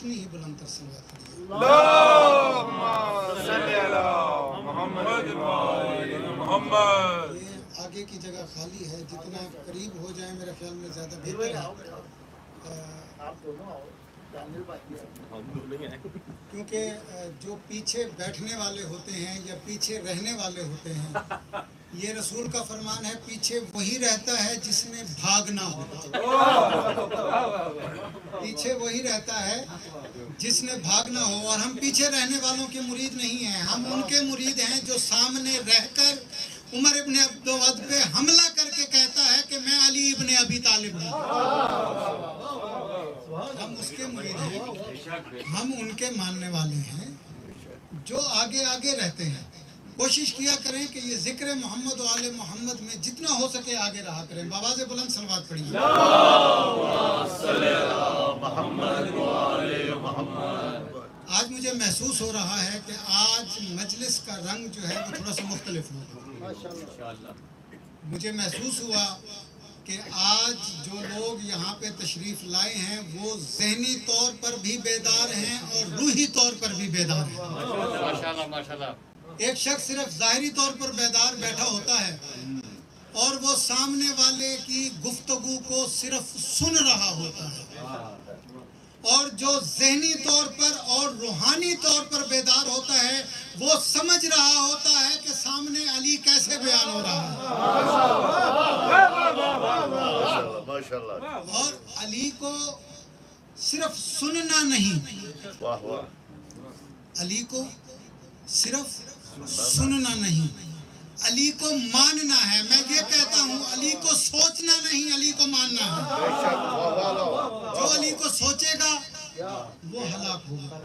उतनी ही बुलंद तर सलवात पढ़िए। ये आगे की जगह खाली है, जितना करीब हो जाए मेरे ख्याल में ज़्यादा बेहतर है, क्योंकि जो पीछे बैठने वाले होते हैं या पीछे रहने वाले होते हैं, ये रसूल का फरमान है, पीछे वही रहता है जिसने भागना हो। पीछे वही रहता है जिसने भागना हो, और हम पीछे रहने वालों के मुरीद नहीं हैं, हम उनके मुरीद हैं जो सामने रहकर उमर इब्न अब्दुल वद पे हमला करके कहता है कि मैं अली इब्न अबी तालिब हूँ। हम उसके मुरीद हैं, हम उनके मानने वाले हैं जो आगे आगे रहते हैं। कोशिश किया करें कि ये जिक्र मोहम्मद व आले मोहम्मद में जितना हो सके आगे रहा करें। बाबा से बुलंद सलवात पढ़िए। आज मुझे महसूस हो रहा है कि आज मजलिस का रंग जो है वो थोड़ा सा मुख्तलिफ होगा। मुझे महसूस हुआ कि आज जो लोग यहाँ पे तशरीफ लाए हैं वो ज़हनी तौर पर भी बेदार हैं और रूही तौर पर भी बेदार हैं। माशाल्लाह। एक शख्स सिर्फ ज़ाहिरी तौर पर बेदार बैठा होता है और वो सामने वाले की गुफ्तगू को सिर्फ सुन रहा होता है, और जो ज़हनी तौर पर और रूहानी तौर पर बेदार होता है वो समझ रहा होता है कि सामने अली कैसे बयान हो रहा है। और अली को सिर्फ सुनना नहीं, अली को सिर्फ सुनना नहीं, अली को मानना है। मैं ये कहता हूँ, अली को सोचना नहीं, अली को मानना है। जो अली को सोचेगा वो हलाक होगा।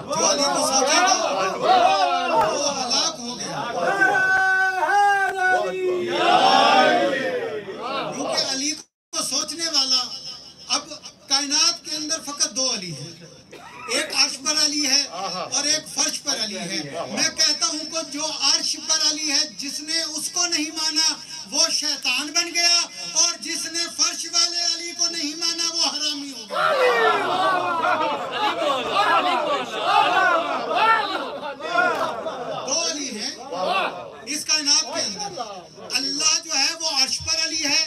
जो अली को सोचेगा वो हलाक हो गया। क्योंकि अली को सोचने वाला, अब कायनात के अंदर फकत दो अली है, एक अर्श पर अली है और एक फर्श पर अली है। मैं कहता हूं कि जो अर्श पर अली है जिसने उसको नहीं माना वो शैतान बन गया, और जिसने फर्श वाले अली को नहीं माना वो हरामी हो गया। दो अली हैं इस कायनात के अंदर। अल्लाह जो है वो अर्श पर अली है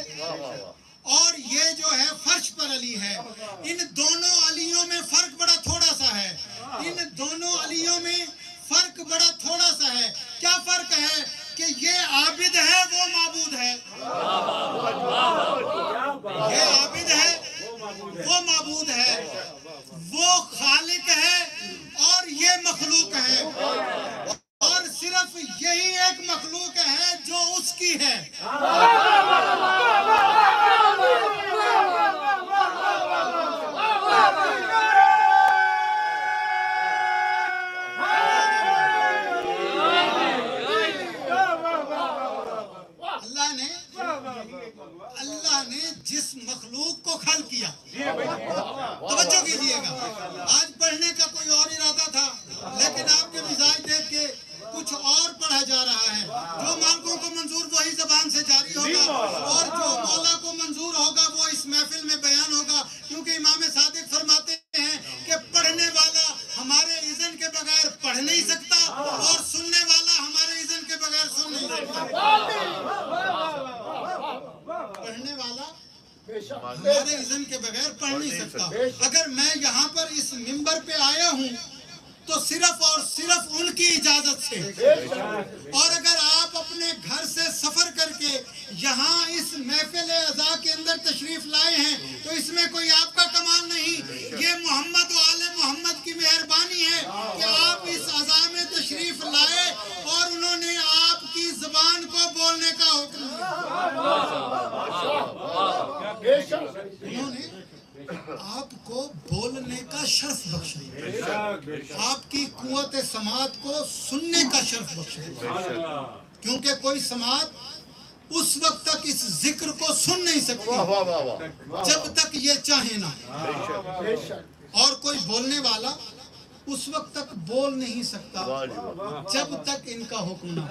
और ये जो है फर्श पर अली है। इन दोनों अलियों में फर्क बड़ा थोड़ा सा है, इन दोनों अलियों में फर्क बड़ा थोड़ा सा है। क्या फर्क है कि ये आबिद है वो माबूद है, ये आबिद है वो माबूद है, वो खालिक है और ये मखलूक है, और सिर्फ यही एक मखलूक है जो उसकी है। अल्लाह ने जिस मखलूक को खल किया, तवज्जो कीजिएगा, आज पढ़ने का कोई और इरादा था लेकिन आपके मिजाज देख के कुछ और पढ़ा जा रहा है। जो मालिकों को मंजूर वही जबान से जारी होगा, और जो मौला को मंजूर होगा वो इस महफिल में बयान होगा। क्योंकि इमाम सादिक फरमाते हैं कि पढ़ने वाला हमारे इज़्न के बगैर पढ़ नहीं सकता और सुनने वाला हमारे इज़्न के बगैर सुन नहीं सकता। पढ़ने वाला हमारे इज़्न के बगैर पढ़ नहीं सकता। अगर मैं यहाँ पर इस मिंबर पे आया हूँ तो सिर्फ और सिर्फ उनकी इजाजत से, और अगर आप अपने घर से सफर करके यहाँ इस महफिल अज़ा के अंदर तशरीफ लाए हैं तो इसमें कोई आपका कमाल नहीं, ये मोहम्मद व आले मोहम्मद की मेहरबानी है कि आप इस अज़ा में तशरीफ लाए और उन्होंने आपकी जुबान को बोलने का हुक्म दिया, उन्होंने आपको बोलने का शर्फ बख्शा, आपकी कुव्वत समात को सुनने का शर्फ बख्शा। क्योंकि कोई समात उस वक्त तक इस जिक्र को सुन नहीं सकती जब तक ये चाहे ना, और कोई बोलने वाला उस वक्त तक बोल नहीं सकता जब तक इनका हुक्म ना।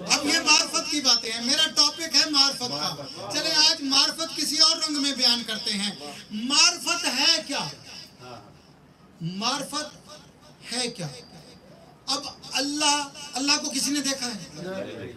अब ये मार्फत की बातें हैं, मेरा टॉपिक है मार्फत का। चले आज मार्फत معرفت کسی اور رنگ میں بیان کرتے ہیں. معرفت ہے کیا؟ معرفت ہے کیا؟ اب اللہ کو کسی نے دیکھا ہے؟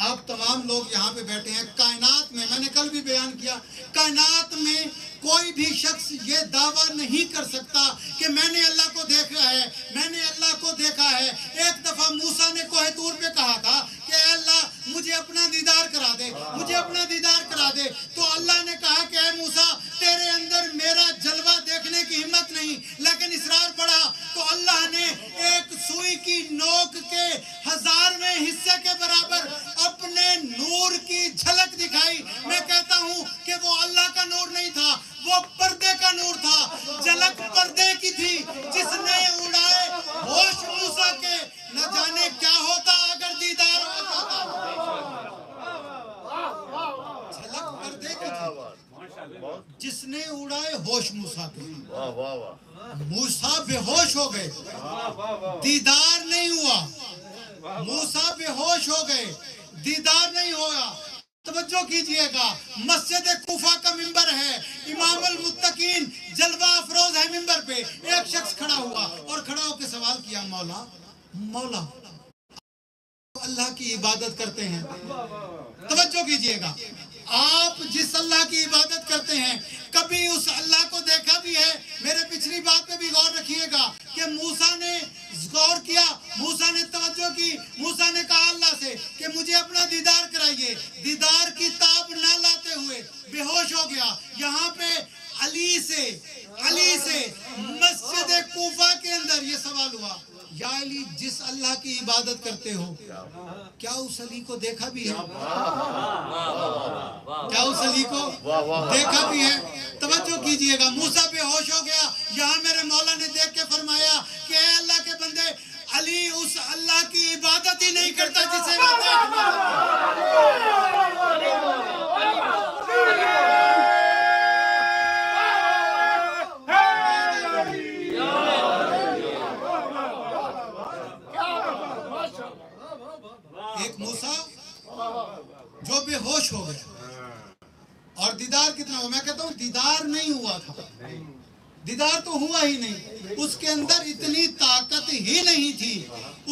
آپ تمام لوگ یہاں پہ بیٹھے ہیں. کائنات میں، میں نے کل بھی بیان کیا، کائنات میں کوئی بھی شخص یہ دعویٰ نہیں کر سکتا کہ میں نے اللہ کو دیکھا ہے، میں نے اللہ کو دیکھا ہے. ایک دفعہ موسیٰ نے کوہ طور پہ کہا تھا کہ اے اللہ مجھے اپنا دیدار کرا دے، مجھے اپنا دیدار کرا دے. تو اللہ نے کہا کہ اے موسیٰ تیرے اندر میرا جلوہ دیکھنے کی ہمت نہیں، لیکن اصرار پڑا تو اللہ نے ایک سوئی کی نوک کے 1000ویں حصے کے برابر اپنے نور کی جھلک دکھائی. میں کہتا ہوں کہ وہ اللہ کا نور نہیں تھا، وہ پردے کا نور تھا. جھلک پردے کی تھی جس نے اڑائے ہوش موسیٰ کے. نہ جانے کیا ہوتا اگر دیدار ہو جاتا. جھلک پردے کی تھی جس نے اڑائے ہوش موسیٰ کے. موسیٰ بے ہوش ہو گئے، دیدار نہیں ہوا. موسیٰ بے ہوش ہو گئے، دیدار نہیں ہوا. توجہ کیجئے گا، مسجد کوفہ کا ممبر ہے، امام المتقین جلوہ افروز ہے ممبر پہ. ایک شخص کھڑا ہوا اور کھڑا ہو کے سوال کیا، مولا اللہ کی عبادت کرتے ہیں. توجہ کیجئے گا، آپ جس اللہ کی عبادت کرتے ہیں کبھی اس اللہ کو دیکھا بھی ہے؟ میرے پچھلی بات پہ بھی غور رکھیے گا کہ موسیٰ نے غور کیا، موسیٰ نے توجہ کی. موسیٰ نے کہا اللہ سے کہ مجھے اپنا دیدار کرائیے. دیدار کی تاب نہ لاتے ہوئے بے ہوش ہو گیا. یہاں پہ علی سے مسجد کوفہ کے اندر یہ سوال ہوا، یا علی جس اللہ کی عبادت کرتے ہو کیا اس علی کو دیکھا بھی ہے؟ کیا اس علی کو دیکھا بھی ہے؟ توجہ کیجئے گا، موسیٰ بے ہوش ہو گیا. یہاں میرے مولا نے دیکھ کے فرمایا کہ اے اللہ کے بندے، علی اس اللہ کی عبادت ہی نہیں کرتا جسے میں دیکھتا ایک موسیٰ جو بے ہوش ہو گیا اور دیدار کتنا ہوا؟ میں کہتا ہوں دیدار نہیں ہوا تھا، دیدار تو ہوا ہی نہیں. اس کے اندر اتنی طاقت ہی نہیں تھی،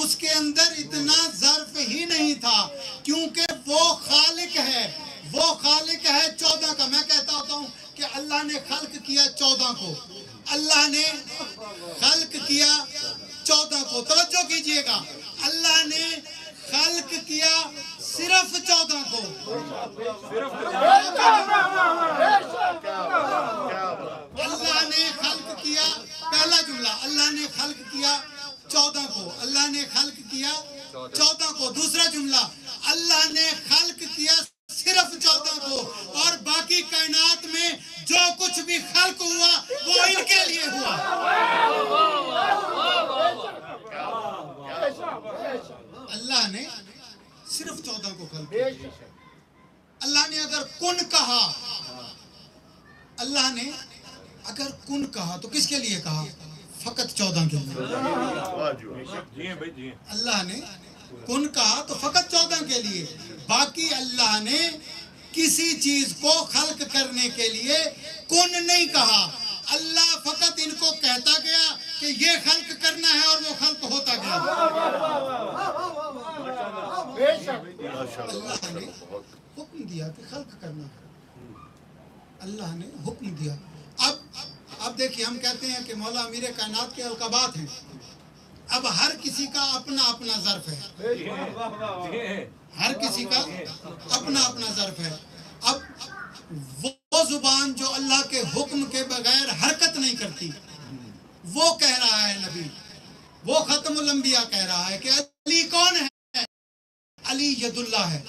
اس کے اندر اتنا ظرف ہی نہیں تھا، کیونکہ وہ خالق ہے. وہ خالق ہے 14 کا. میں کہتا ہوتا ہوں کہ اللہ نے خلق کیا 14 کو، اللہ نے خلق کیا 14 کو. توجہ کیجئے گا، اللہ نے خلق کیا صرف 14 کو. اللہ نے خلق کیا، پہلا جملہ، اللہ نے خلق کیا 14 کو. اللہ نے خلق کیا 14 کو. دوسرا جملہ، اللہ نے خلق کیا صرف 14 کو، اور باقی کائنات میں جو کچھ بھی خلق ہوا وہ ان کے لیے ہوا. اللہ نے صرف 14 کو خلق کیا. اللہ نے اگر کن کہا، اللہ نے اگر کن کہا تو کس کے لیے کہا؟ فقط 14 کے لیے. اللہ نے کن کہا تو فقط 14 کے لیے. باقی اللہ نے کسی چیز کو خلق کرنے کے لیے کن نہیں کہا. اللہ فقط ان کو کہتا گیا کہ یہ خلق کرنا ہے اور وہ خلق ہوتا گیا. اللہ نے حکم دیا کہ خلق کرنا ہے. اللہ نے حکم دیا. اب دیکھیے، ہم کہتے ہیں کہ مولا امیر کائنات کے القابات ہیں. اب ہر کسی کا اپنا اپنا ظرف ہے، ہر کسی کا اپنا اپنا ظرف ہے. اب وہ زبان جو اللہ کے حکم کے بغیر حرکت نہیں کرتی، وہ کہہ رہا ہے نبی، وہ ختم الانبیاء کہہ رہا ہے کہ علی کون ہے؟ علی ید اللہ ہے.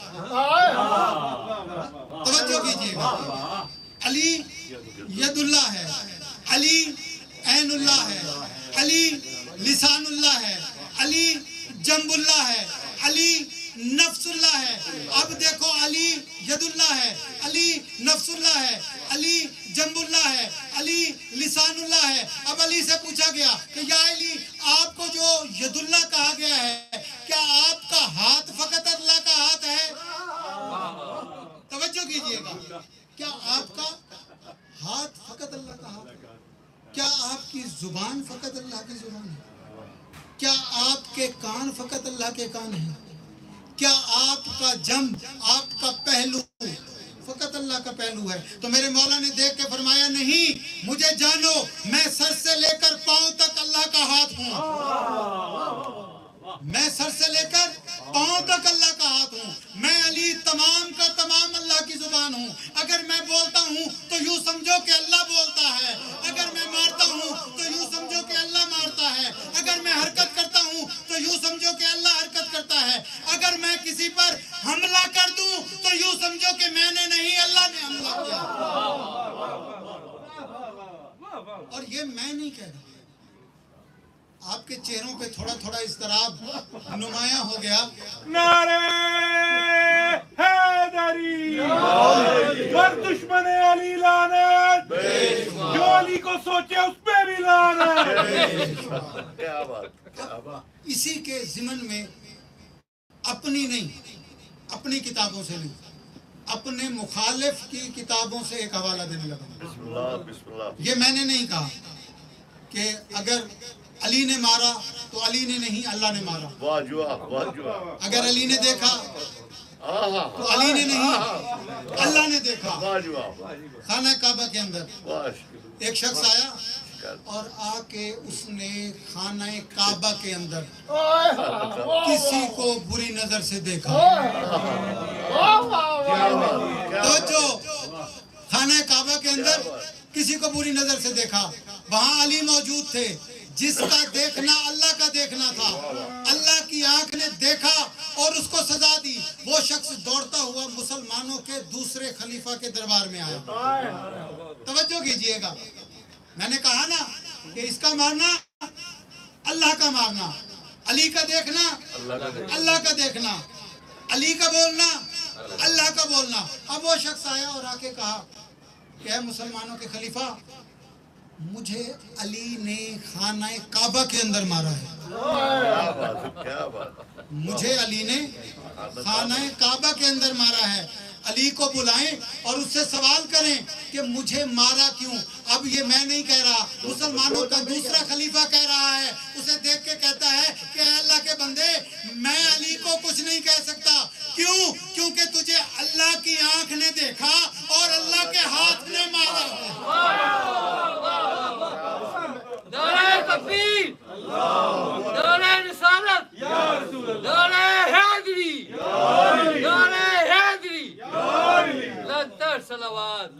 توجہ کیجئے گا، علی ید اللہ ہے، علی عین اللہ ہے، علی لسان اللہ ہے، علی جنب اللہ ہے، علی نفس اللہ ہے. اب دیکھو، علی ید اللہ ہے، علی نفس اللہ ہے، علی جنب اللہ ہے، علی لسان اللہ ہے. اب علی سے پوچھا گیا کہ یا علی، آپ کو جو ید اللہ کہا گیا ہے، کیا آپ کا ہاتھ فقط اللہ کا ہاتھ ہے؟ توجہ کیجئے گا، क्या आपका हाथ फकत अल्लाह का हाथ है? क्या आपकी जुबान फकत अल्लाह की जुबान है? क्या आपके कान फकत अल्लाह के कान हैं? क्या आपका जम, आपका पहलू फकत अल्लाह का पहलू है? तो मेरे मौला ने देख के फरमाया, नहीं, मुझे जानो, मैं सर से लेकर पांव तक अल्लाह का हाथ हूँ। मैं सर से लेकर पांव तक अल्लाह का हाथ हूँ। मैं अली तमाम का तमाम अल्लाह की जुबान हूँ। अगर मैं बोलता हूँ तो यूँ समझो कि अल्लाह बोलता है। अगर मैं मारता हूँ तो यूँ समझो कि अल्लाह मारता है। अगर मैं हरकत करता हूँ तो यूँ समझो कि अल्लाह हरकत करता है। अगर मैं किसी पर हमला कर दूँ तो यूँ समझो कि मैंने नहीं, अल्लाह ने हमला किया। और ये मैं नहीं कह रहा, आपके चेहरों पे थोड़ा थोड़ा इस्तराब नुमाया हो गया। नारे हैदरी पर दुश्मन अली लानत, जो अली को सोचे उस पे भी लानत। क्या बात। इसी के ज़िमन में अपनी नहीं, अपनी किताबों से नहीं, अपने मुखालिफ की किताबों से एक हवाला देने लगा। बिस्मिल्लाह बिस्मिल्लाह। ये मैंने नहीं कहा कि अगर अली ने मारा तो अली ने नहीं, अल्लाह ने मारा। वाह जुआ, वाह जुआ। अगर अली ने देखा तो अली ने नहीं, अल्लाह ने देखा। वाह जुआ। खाना काबा के अंदर वाह। एक शख्स आया और आके उसने खाना काबा के अंदर किसी को बुरी नजर से देखा। तो जो खाना काबा के अंदर किसी को बुरी नजर से देखा, वहां अली मौजूद थे, जिसका देखना अल्लाह का देखना था। अल्लाह की आंख ने देखा और उसको सजा दी। वो शख्स दौड़ता हुआ मुसलमानों के दूसरे खलीफा के दरबार में आया। तवज्जो कीजिएगा, मैंने कहा ना कि इसका मारना अल्लाह का मारना, अली का देखना अल्लाह का देखना, अली का बोलना अल्लाह का बोलना। अब वो शख्स आया और आके कहा कि ऐ मुसलमानों के खलीफा, मुझे अली ने खाना काबा के अंदर मारा है। क्या बात। मुझे अली ने खाना काबा के अंदर मारा है। अली को बुलाएं और उससे सवाल करें कि मुझे मारा क्यों। अब ये मैं नहीं कह रहा, मुसलमानों का दूसरा खलीफा कह रहा है। उसे देख के कहता है कि अल्लाह के बंदे, मैं अली को कुछ नहीं कह सकता। क्यों? क्योंकि तुझे अल्लाह की आंख ने देखा और अल्लाह के हाथ ने मारा है। नारे तकबीर, नारे रिसालत, नारे हैदरी, नारे हैदरी, लंतर सलावत।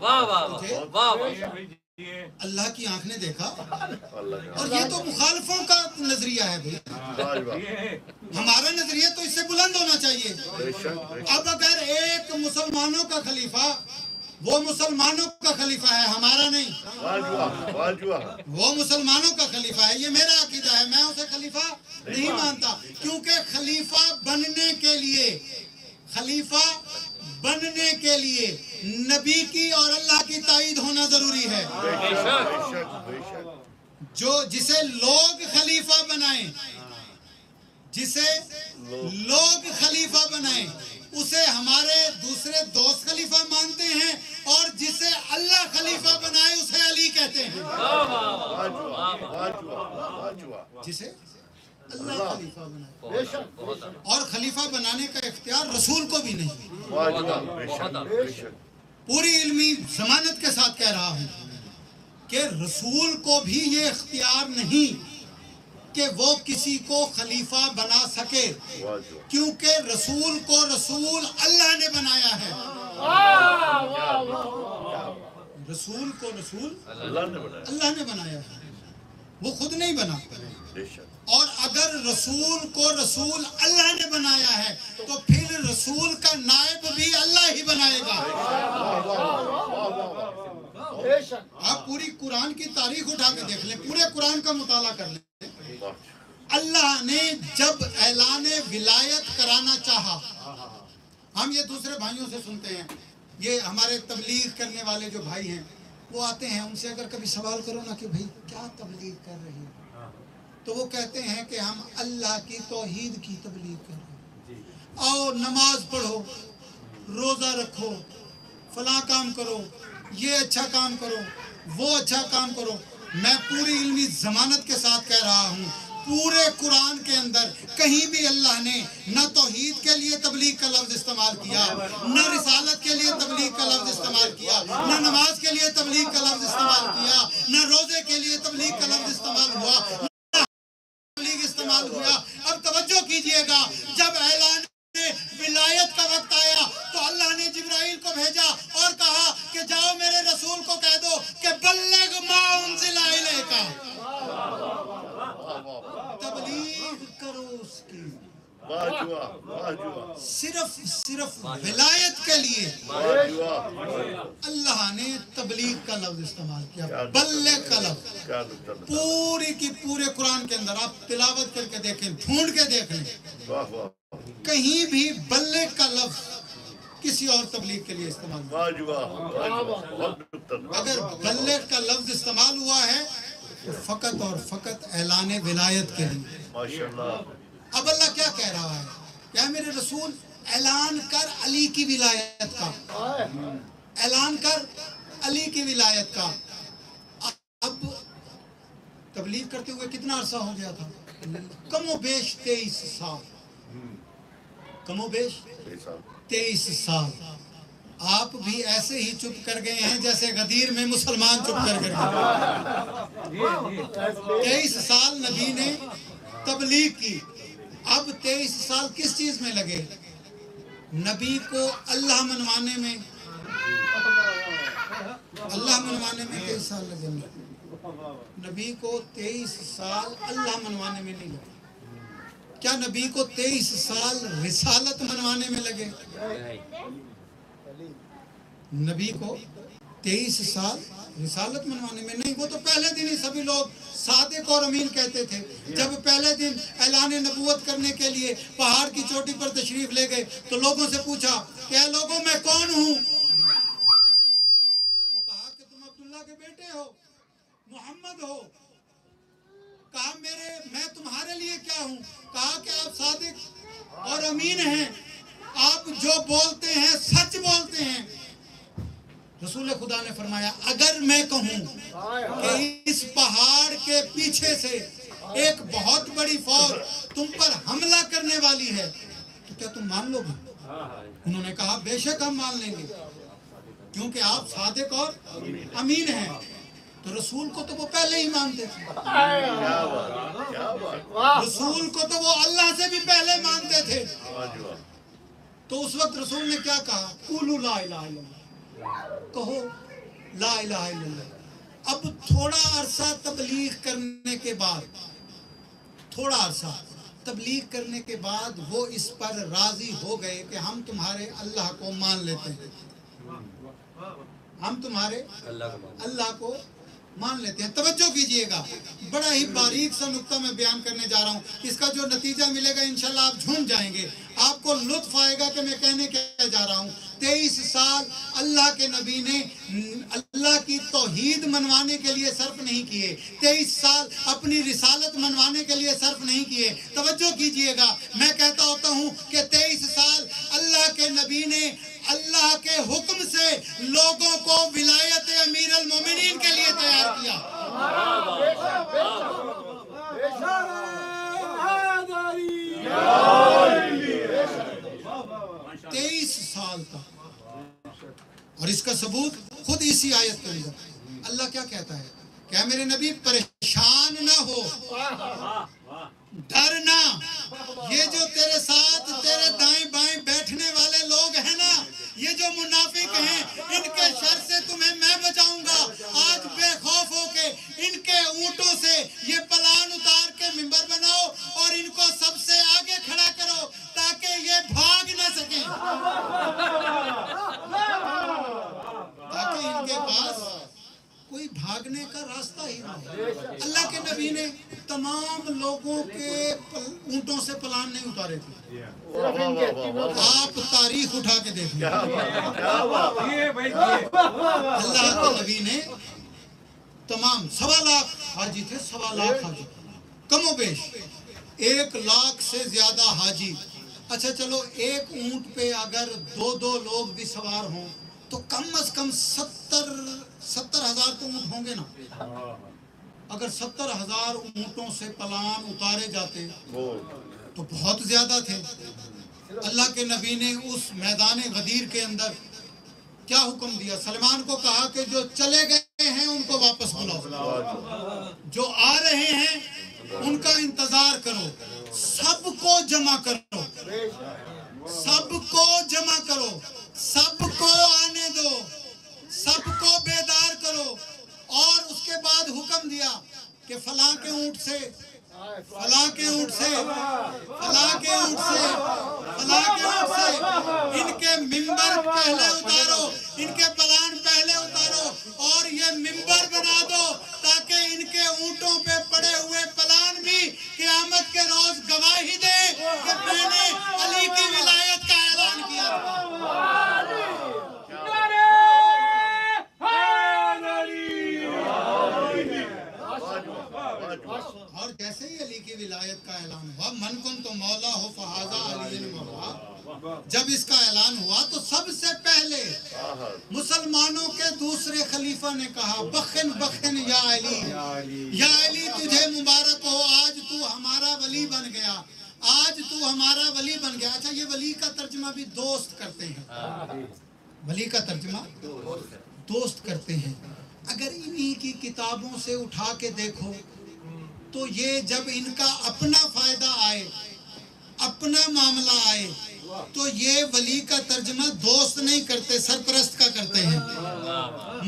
वाह वाह वाह वाह। अल्लाह की आंख ने देखा, और ये तो मुखालिफों का नजरिया है भाई। हमारा नजरिया तो इससे बुलंद होना चाहिए। अब अगर एक मुसलमानों का खलीफा, वो मुसलमानों का खलीफा है, हमारा नहीं, वो मुसलमानों का खलीफा है, ये मेरा अकीदा है, मैं उसे खलीफा नहीं मानता। क्योंकि खलीफा बनने के लिए नबी की और अल्लाह की ताईद होना जरूरी है। जिसे लोग खलीफा बनाएं, उसे हमारे दूसरे दोस्त खलीफा मानते हैं, और जिसे अल्लाह खलीफा बनाए उसे अली कहते हैं। जिसे अल्लाह खलीफा बनाए, और खलीफा बनाने का इख्तियार रसूल को भी नहीं। पूरी इल्मी जमानत के साथ कह रहा हूं कि रसूल को भी ये इख्तियार नहीं कि वो किसी को खलीफा बना सके, क्योंकि रसूल को रसूल अल्लाह ने बनाया है। रसूल को रसूल अल्लाह ने बनाया है, वो खुद नहीं बना। और अगर रसूल को रसूल अल्लाह ने बनाया है तो फिर रसूल का नायब भी अल्लाह ही बनाएगा। आप पूरी कुरान की तारीख उठा के देख लें, पूरे कुरान का मुताला कर लें। अल्लाह ने जब ऐलान विलायत कराना चाहा, हम ये दूसरे भाइयों से सुनते हैं, ये हमारे तबलीग करने वाले जो भाई हैं, वो आते हैं, उनसे अगर कभी सवाल करो ना कि भाई क्या तबलीग कर रही है, तो वो कहते हैं कि हम अल्लाह की तौहीद की तबलीग कर रहे हैं। आओ नमाज पढ़ो, रोज़ा रखो, फला काम करो, ये अच्छा काम करो, वो अच्छा काम करो। मैं पूरी इल्मी ज़मानत के साथ कह रहा हूँ, पूरे कुरान के अंदर कहीं भी अल्लाह ने न तौहीद के लिए तबलीग का लफ्ज़ इस्तेमाल किया, न रिसालत के लिए तबलीग का लफ्ज़ इस्तेमाल किया, न नमाज के लिए तबलीग का लफ्ज़ इस्तेमाल किया, न रोज़े के लिए तबलीग का लफ्ज़ इस्तेमाल हुआ, न तबलीग इस्तेमाल हुआ। अब तवज्जो कीजिएगा, जब ऐलान विलायत का वक्त आया तो अल्लाह ने जिब्राइल को भेजा और कहा कि जाओ मेरे रसूल को कह दो कि बल्लग मा उनज़िला इलैका, तबलीग करो उसकी। सिर्फ विलायत के लिए अल्लाह ने तबलीग का लफ्ज़ इस्तेमाल किया, बल्लग का लफ्ज़। पूरी की पूरे कुरान के अंदर आप तिलावत करके देखें, ढूंढ के देख लें, कहीं भी बल्ले का लफ्ज़ किसी और तबलीग के लिए इस्तेमाल अगर बल्ले का लफ्ज़ इस्तेमाल हुआ है तो फ़कत और फ़कत ऐलान विलायत के लिए। अब अल्लाह क्या कह रहा है, क्या मेरे रसूल ऐलान कर अली की विलायत का, ऐलान कर अली की विलायत का। अब तबलीग करते हुए कितना अरसा हो गया था, कमो बेश 23 साल, कमो बेश 23 साल। आप भी ऐसे ही चुप कर गए हैं जैसे गदीर में मुसलमान चुप कर गए। 23 साल नबी ने तबलीग की। अब 23 साल किस चीज में लगे, नबी को अल्लाह मनवाने में, अल्लाह मनवाने में 23 साल लगे। नबी को 23 साल अल्लाह मनवाने में नहीं लगे। क्या नबी को 23 साल रिसालत मनवाने में लगे? नबी को 23 साल रिसालत मनवाने में नहीं। वो तो पहले दिन ही सभी लोग सादिक और अमीन कहते थे। जब पहले दिन ऐलान नबूवत करने के लिए पहाड़ की चोटी पर तशरीफ ले गए तो लोगों से पूछा क्या लोगों मैं कौन हूँ? तो कहा कि तुम अब्दुल्ला के बेटे हो, मोहम्मद हो। कहा मैं तुम्हारे लिए क्या हूँ? कहा कि आप सादिक और अमीन हैं, आप जो बोलते हैं सच बोलते हैं। रसूल खुदा ने फरमाया अगर मैं कहूँ कि इस पहाड़ के पीछे से एक बहुत बड़ी फौज तुम पर हमला करने वाली है तो क्या तुम मान लोगे? उन्होंने कहा बेशक हम मान लेंगे, क्योंकि आप सादिक और अमीन हैं। तो रसूल को तो वो पहले ही मानते थे। रसूल को तो वो अल्लाह से भी पहले मानते थे। तो उस वक्त रसूल ने क्या कहा? कुलू ला इलाहा इल्लल्लाह, कहो ला इलाहा इल्लल्लाह। अब थोड़ा अरसा तबलीग करने के बाद, थोड़ा अरसा तबलीग करने के बाद वो इस पर राजी हो गए कि हम तुम्हारे अल्लाह को मान लेते हैं, हम तुम्हारे अल्लाह को मान लेते हैं। तवज्जो कीजिएगा, बड़ा ही बारीक सा नुक्ता मैं बयान करने जा रहा हूँ। इसका जो नतीजा मिलेगा इंशाल्लाह आप झूम जाएंगे, आपको लुत्फ आएगा कि मैं कहने क्या जा रहा हूँ। 23 साल अल्लाह के नबी ने अल्लाह की तौहीद मनवाने के लिए सर्फ नहीं किए, 23 साल अपनी रिसालत मनवाने के लिए सर्फ नहीं किए। तवज्जो कीजिएगा, मैं कहता होता हूँ कि 23 साल अल्लाह के नबी ने अल्लाह के हुक्म से लोगों को विलायत अमीर अल मोमिनीन के लिए तैयार किया। 23 साल तक। और इसका सबूत खुद इसी आयत के अंदर अल्लाह क्या कहता है, क्या मेरे नबी परेशान ना हो, डरना। ये जो तेरे साथ तेरे दाएं बाएं बैठने वाले लोग हैं ना, ये जो मुनाफिक हैं, इनके शर से तुम्हें मैं बचाऊंगा। आज बेखौफ होके इनके ऊंटों से ये पलान उतार के मिंबर बनाओ और इनको सबसे आगे खड़ा करो ताकि ये भाग ना सके, ताकि इनके पास कोई भागने का रास्ता ही ना हो। अल्लाह के नबी ने तमाम लोगों के ऊंटों से पलान नहीं उतारे थे। आप तारीख उठा के देख लीजिए, अल्लाह के नबी ने तमाम 1.25 लाख हाजी थे, 1.25 लाख हाजी, कमोबेश 1 लाख से ज्यादा हाजी अच्छा चलो, एक ऊंट पे अगर दो लोग भी सवार हों तो कम से कम 70,000 तो ऊंट होंगे ना। अगर 70,000 ऊंटों से पलान उतारे जाते तो बहुत ज्यादा थे। अल्लाह के नबी ने उस मैदान गदीर के अंदर क्या हुक्म दिया? सलमान को कहा कि जो चले गए हैं उनको वापस बुलाओ, जो आ रहे हैं उनका इंतजार करो, सबको जमा करो, सबको जमा करो, सबको आने दो, सबको बेदार करो। और उसके बाद हुक्म दिया कि फलां के ऊंट से, फलां के ऊंट से, फलां के ऊंट से, फलां के ऊंट से इनके मिंबर पहले उतारो, इनके पलान पहले उतारो और ये मिंबर बना दो ताकि इनके ऊंटों पे पड़े हुए पलान भी क़यामत के रोज गवाही दे कि मैंने अली की विलायत का ऐलान किया। और जैसे ही अली की विलायत का ऐलान हुआ, मन कुन तो मौला हो फहाजा अली मौला, जब इसका ऐलान हुआ तो सबसे पहले मुसलमानों के दूसरे खलीफा ने कहा, बखन बखन या अली, या अली तुझे मुबारक हो, आज तू हमारा वली बन गया, आज तू हमारा वली बन गया। अच्छा, ये वली का तर्जमा भी दोस्त करते हैं, वली का तर्जमा दोस्त करते हैं। अगर इन्हीं की किताबों से उठा के देखो तो ये जब इनका अपना फायदा आए, अपना मामला आए, तो ये वली का तर्जमा दोस्त नहीं करते, सरपरस्त का करते हैं,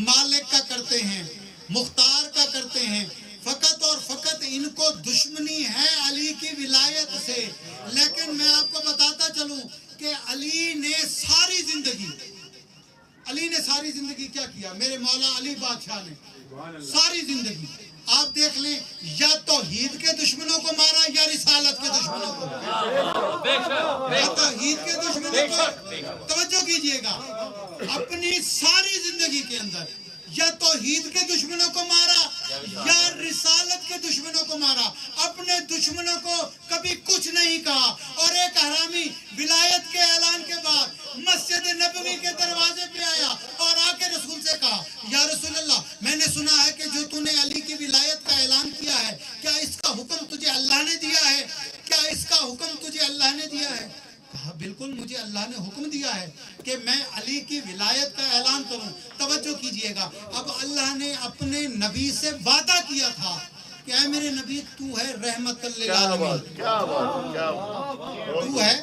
मालिक का करते हैं, मुख्तार का करते हैं। फकत और फकत इनको दुश्मनी है अली की विलायत से। लेकिन मैं आपको बताता चलूं कि अली ने सारी जिंदगी क्या किया? मेरे मौला अली बादशाह ने सारी जिंदगी, आप देख लें, या तौहीद के दुश्मनों को मारा या रिसालत के दुश्मनों को, या तौहीद के दुश्मनों को, तवज्जो कीजिएगा, अपनी सारी जिंदगी के अंदर या तौहीद के दुश्मनों को मारा या रिसालत के दुश्मनों को मारा, अपने दुश्मनों को कभी कुछ नहीं कहा। और एक हरामी विलायत के ऐलान के बाद मस्जिद नबवी के दरवाजे पे आया और आके रसूल से कहा, या रसूल अल्लाह, मैंने सुना है कि जो तूने अली की विलायत का ऐलान किया है, क्या इसका हुक्म तुझे अल्लाह ने दिया है? क्या इसका हुक्म तुझे अल्लाह ने दिया है? कहा, बिल्कुल मुझे अल्लाह ने हुक्म दिया है कि मैं अली की विलायत का ऐलान करूं। तवज्जो कीजिएगा, अब अल्लाह ने अपने नबी से वादा किया था कि ऐ मेरे नबी, तू है रहमतल लिल आलमीन, तू है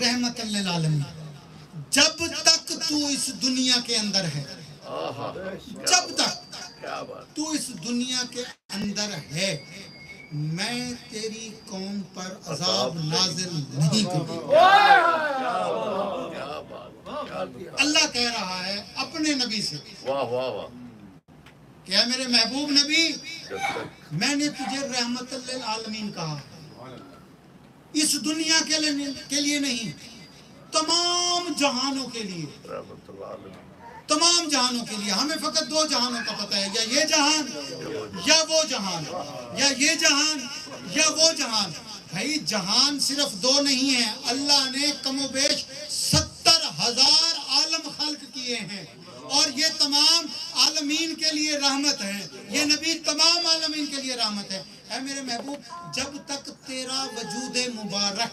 रहमतल लिल आलमीन। जब तक तू इस दुनिया के अंदर है, जब तक तू इस दुनिया के अंदर है, मैं तेरी कौम पर अजाब नाजिल नहीं करूंगा। अल्लाह कह रहा है अपने नबी से, वाह वाह वाह, क्या मेरे महबूब नबी, मैंने तुझे रहमतुल लिल आलमीन कहा, इस दुनिया के लिए नहीं, तमाम जहानों के लिए, तमाम जहानों के लिए। हमें फकत दो जहानों का पता है, या ये जहान या वो जहान, या ये जहान या वो जहान। भाई जहान सिर्फ दो नहीं है, अल्लाह ने कमोबेश 70,000 आलम खल्क किए हैं और ये तमाम आलमीन के लिए रहमत है, ये नबी तमाम आलमीन के लिए रहमत है। ऐ मेरे महबूब, जब तक तेरा वजूद मुबारक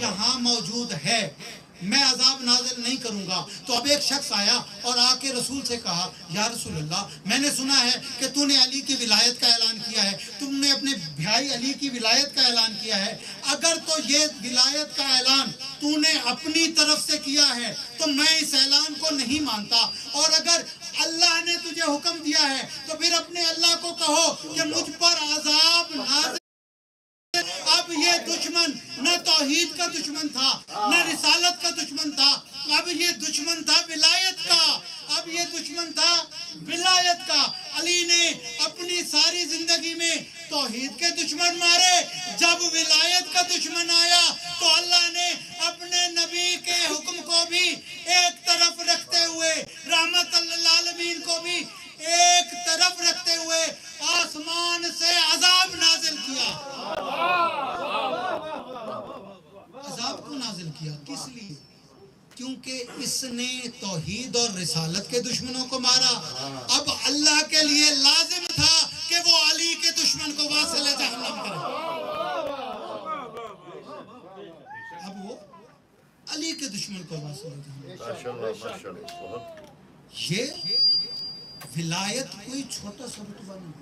यहाँ मौजूद है, मैं अजाब नाज़िल नहीं करूंगा। तो अब एक शख्स आया और आके रसूल से कहा, या रसूल अल्लाह, मैंने सुना है कि तूने अली की विलायत का ऐलान किया है, तुमने अपने भाई अली की विलायत का ऐलान किया है। अगर तो ये विलायत का ऐलान तूने अपनी तरफ से किया है तो मैं इस ऐलान को नहीं मानता, और अगर अल्लाह ने तुझे हुक्म दिया है तो फिर अपने अल्लाह को कहो कि मुझ पर अजाब नाज़िल। अब ये दुश्मन न तौहीद का दुश्मन था, न रिसालत का दुश्मन था, अब ये दुश्मन था विलायत का, अब ये दुश्मन था विलायत का। अली ने अपनी सारी जिंदगी में तौहीद के दुश्मन मारे, जब विलायत का दुश्मन आया तो अल्लाह ने अपने नबी के हुक्म को भी एक तरफ रखते हुए, रहमत लिल आलमीन को भी एक तरफ रखते हुए आसमान से अजाब नाजिल किया। अजाब لیے کیونکہ اس نے توحید اور رسالت کے دشمنوں کو مارا. اب اللہ کے لیے لازم تھا کہ وہ علی کے دشمن کو واصل جہنم کرے. اب وہ علی کے دشمن کو واصل جہنم. ماشاءاللہ ماشاءاللہ. یہ ولایت کوئی چھوٹا سا رتبہ نہیں.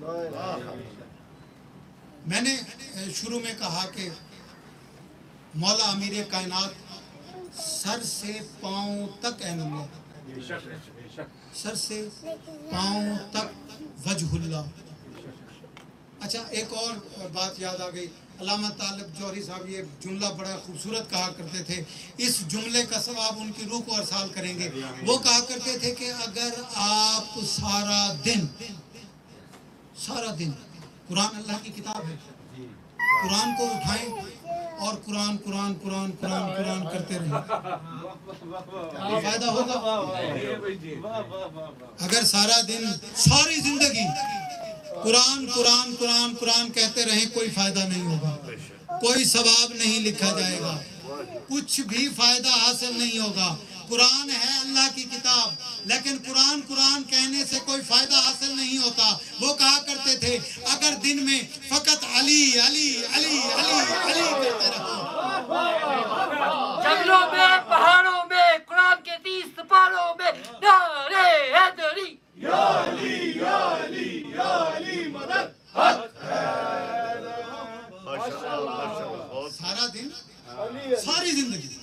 میں نے شروع میں کہا کہ مولا امیر کائنات سر سے پاؤں تک عین اللہ، سر سے پاؤں تک وجہ اللہ. اچھا ایک اور بات یاد آ گئی. علامہ طالب جوہری صاحب یہ جملہ بڑا خوبصورت کہا کرتے تھے، اس جملے کا ثواب ان کی روح کو ارسال کریں گے. وہ کہا کرتے تھے کہ اگر آپ سارا دن قرآن اللہ کی کتاب ہے، قرآن کو اٹھائیں اور قرآن قرآن قرآن قرآن قرآن کرتے رہیں، فائدہ ہوگا؟ اگر سارا دن ساری زندگی قرآن قرآن قرآن قرآن کہتے رہیں کوئی فائدہ نہیں ہوگا، کوئی ثواب نہیں لکھا جائے گا، کچھ بھی فائدہ حاصل نہیں ہوگا. قرآن ہے اللہ کی کتاب، لیکن قرآن قرآن کہنے سے کوئی فائدہ حاصل نہیں ہوتا. وہ کہا کرتے تھے اگر دن میں فقط علی علی علی علی علی کرتے رہو، جنگلوں میں پہاڑوں میں قرآن کے 30 سپاروں میں نعرہ حیدری یا علی یا علی یا علی مدد حق ہے. ماشاءاللہ ماشاءاللہ. سارا دن ساری زندگی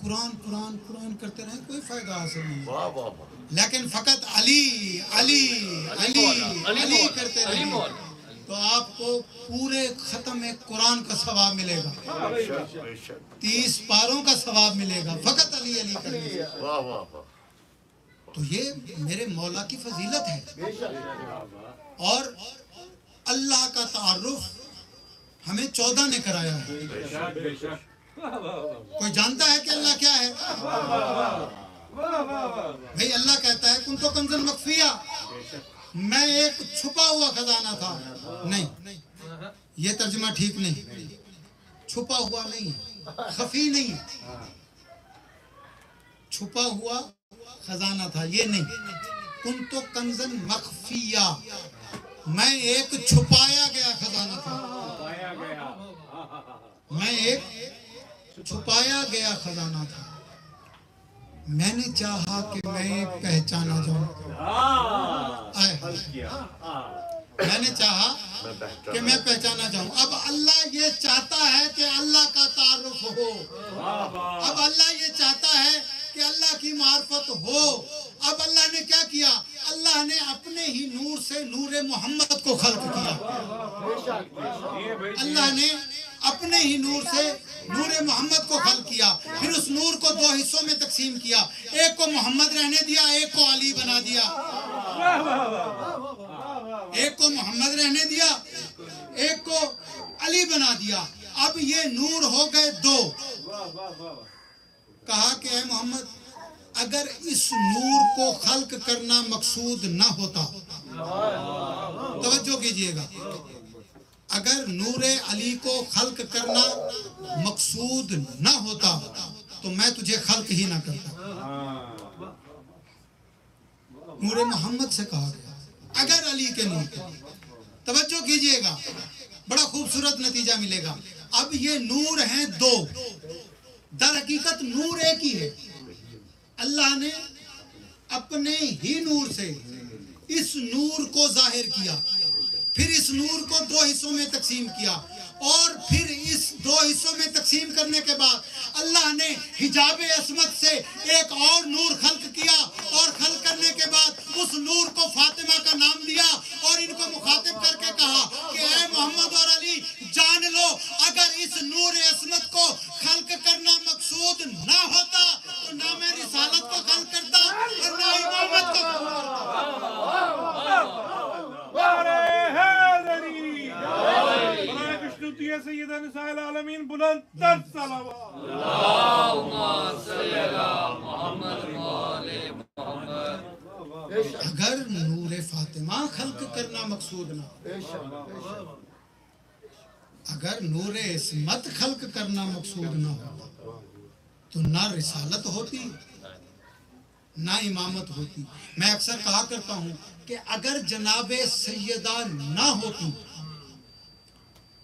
قرآن قرآن قرآن کرتے رہیں کوئی فائدہ حاصل نہیں. واہ واہ واہ. لیکن فقط علی علی علی علی کرتے رہیں تو آپ کو پورے ختم قرآن کا ثواب ملے گا، بے شک بے شک. 30 پاروں کا ثواب ملے گا فقط علی علی کرنے سے. واہ واہ واہ. تو یہ میرے مولا کی فضیلت ہے. اور اللہ کا تعارف ہمیں 14 نے کرایا ہے. کوئی جانتا ہے کہ اللہ کیا ہے؟ بھئی اللہ کہتا ہے کن تو کنزن مخفیہ، میں ایک چھپا ہوا خزانہ تھا. نہیں، یہ ترجمہ ٹھیک نہیں. چھپا ہوا نہیں ہے، خفی نہیں ہے. چھپا ہوا خزانہ تھا یہ نہیں. کن تو کنزن مخفیہ، میں ایک چھپایا گیا خزانہ تھا. میں ایک چھپایا گیا خزانہ تھا. میں نے چاہا کہ میں پہچانا جاؤں. میں نے چاہا کہ میں پہچانا جاؤں. اب اللہ یہ چاہتا ہے کہ اللہ کا تعارف ہو. اب اللہ یہ چاہتا ہے کہ اللہ کی معرفت ہو. اب اللہ نے کیا کیا؟ اللہ نے اپنے ہی نور سے نور محمد کو خلق کیا. اللہ نے اپنے ہی نور سے نور محمد کو خلق کیا. پھر اس نور کو 2 حصوں میں تقسیم کیا. ایک کو محمد رہنے دیا، ایک کو علی بنا دیا. ایک کو محمد رہنے دیا، ایک کو علی بنا دیا. اب یہ نور ہو گئے 2. کہا کہ اے محمد اگر اس نور کو خلق کرنا مقصود نہ ہوتا، توجہ کیجئے گا، اگر نور علی کو خلق کرنا مقصود نہ ہوتا تو میں تجھے خلق ہی نہ کرتا. نور محمد سے کہا گیا اگر علی کے نور کو. توجہ کیجئے گا، بڑا خوبصورت نتیجہ ملے گا. اب یہ نور ہیں 2، در حقیقت نور ایک ہی ہے. اللہ نے اپنے ہی نور سے اس نور کو ظاہر کیا، پھر اس نور کو 2 حصوں میں تقسیم کیا، اور پھر اس 2 حصوں میں تقسیم کرنے کے بعد اللہ نے حجاب عصمت سے ایک اور نور خلق کیا، اور خلق کرنے کے بعد اس نور کو فاطمہ کا نام دیا، اور ان کو مخاطب کر کے کہا کہ اے محمد اور علی جان لو اگر اس نور عصمت کو خلق کرنا مقصود نہ ہوتا تو نہ میں رسالت کو خلق کرتا اور نہ امامت کو خلق کرتا. سیدہ نساء العالمین بلند تر صلوات. اللہم صلی علی محمد وآل محمد. اگر نور فاطمہ خلق کرنا مقصود نہ، اگر نور عصمت خلق کرنا مقصود نہ ہوتا तो ना रिसालत होती ना इमामत होती। मैं अक्सर कहा करता हूँ कि अगर जनाबे सैयदा ना होती,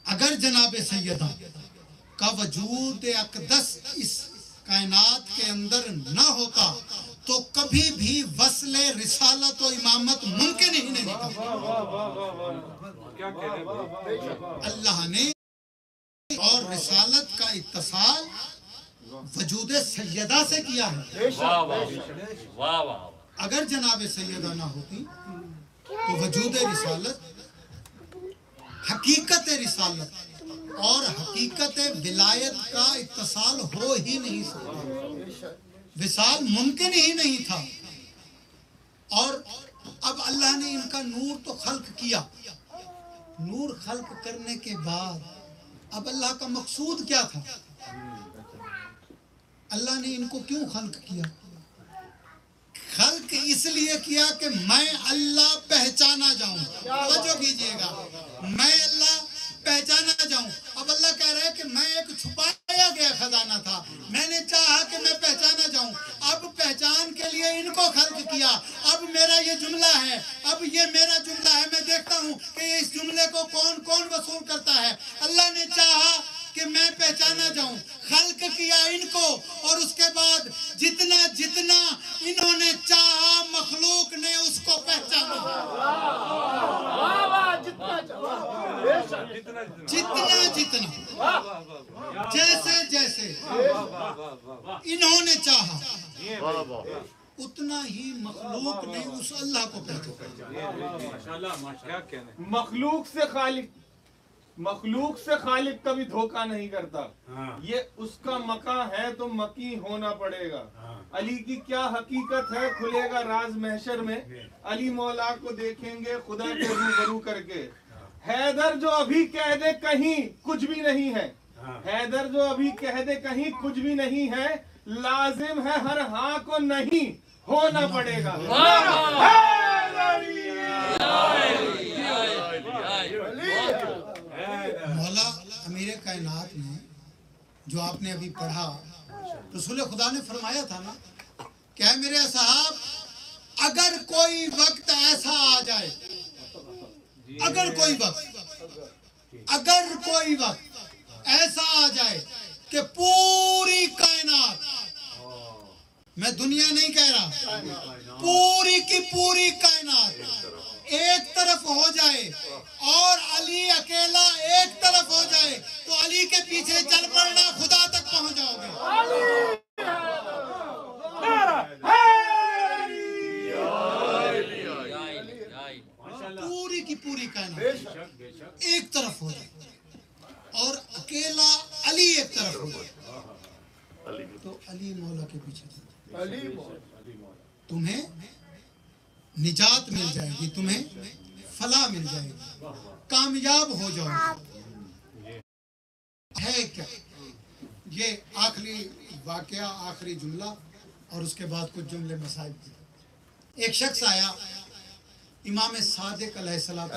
अगर जनाबे सैयदा का वजूद अक़दस इस कायनात के अंदर ना होता तो कभी भी वस्ले रिसालत और इमामत मुमकिन ही नहीं था। अल्लाह ने और रिसालत का इत्तिसाल वजूद सैयदा से किया है। अगर जनाबे सैयदा ना होती तो वजूद रिसालत, हकीकत रिसालत और हकीकत विलायत का इत्तिसाल हो ही नहीं सकता, विसाल मुमकिन ही नहीं था। और अब अल्लाह ने इनका नूर तो खल्क किया, नूर खल्क करने के बाद अब अल्लाह का मकसूद क्या था? अल्लाह ने इनको क्यों खल्क किया? खल्क इसलिए किया कि मैं अल्लाह पहचाना जाऊं। तवज्जो कीजिएगा, मैं अल्लाह पहचाना जाऊं। अब अल्लाह कह रहा है कि मैं एक छुपाया गया खजाना था, मैंने चाहा कि मैं पहचाना जाऊं। अब पहचान के लिए इनको खल्क किया। अब मेरा ये जुमला है, अब ये मेरा जुमला है, मैं देखता हूं कि इस जुमले को कौन कौन वसूल करता है। अल्लाह ने चाहा कि मैं पहचाना जाऊं, खल्क किया इनको, और उसके बाद जितना जितना इन्होंने चाहा मखलूक ने उसको पहचाना। जितना जितना जैसे जैसे इन्होंने चाहा उतना ही मखलूक ने उस अल्लाह को पहचाना। मखलूक से खालिक कभी धोखा नहीं करता। ये उसका मका है तो मकी होना पड़ेगा। अली की क्या हकीकत है खुलेगा राज महशर में। अली मौला को देखेंगे खुदा के रूबरू करके। हैदर जो अभी कह दे कहीं कुछ भी नहीं है, हैदर जो अभी कह दे कहीं कुछ भी नहीं है, लाजिम है हर हाँ को नहीं होना पड़ेगा। मौला अमीर कायनात ने जो आपने अभी पढ़ा, रसूल खुदा ने फरमाया था ना, क्या है मेरे साहब, अगर कोई वक्त ऐसा आ जाए, अगर कोई वक्त ऐसा आ जाए कि पूरी कायनात, मैं दुनिया नहीं कह रहा, पूरी की पूरी कायनात एक तरफ हो जाए और अली अकेला एक तरफ हो जाए, तो अली के पीछे चल पड़ना, खुदा तक पहुंच जाओगे। पूरी की पूरी कायनात एक तरफ हो जाए और अकेला अली एक तरफ हो जाए, तो अली मौला के पीछे तुम्हें निजात मिल जाएगी, तुम्हें फलाह मिल जाएगी, कामयाब हो जाओगे। है क्या ये आखिरी वाकया, आखिरी जुमला, और उसके बाद कुछ जुमले मसाइब। एक शख्स आया इमाम सादिक अलैहिस्सलाम,